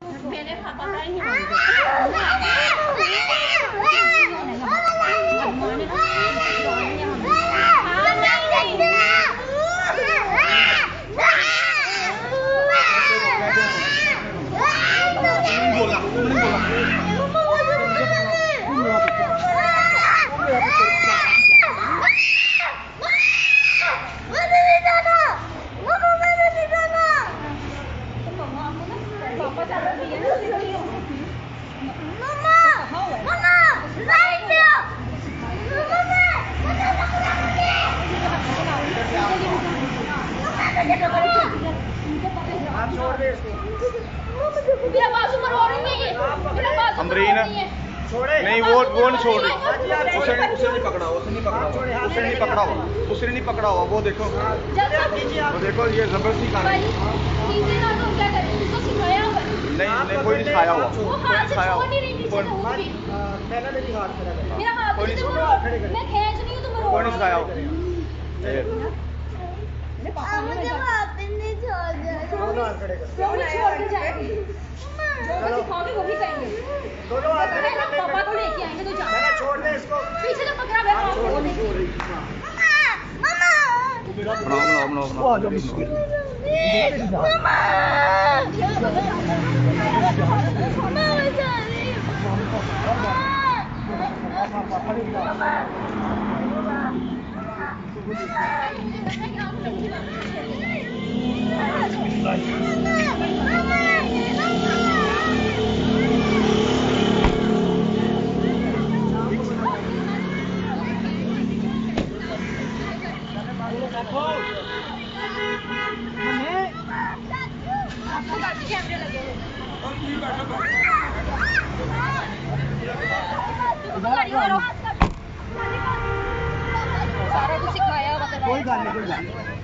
मेरे पापा का ही मेरा बाजू मरो रही है ये मेरा बाजू अमरीन नहीं वो नहीं छोड़ रही उसे नहीं पकड़ा उसने नहीं पकड़ा हुआ वो देखो ये जबरदस्ती कर रही है नहीं कोई नहीं खाया हुआ कोई नहीं खाया हुआ पापा को लेके आएंगे तो छोड़ दे इसको पीछे तो पकड़ा कैमरे लगे सारा कुछ सिखाया कोई गल नहीं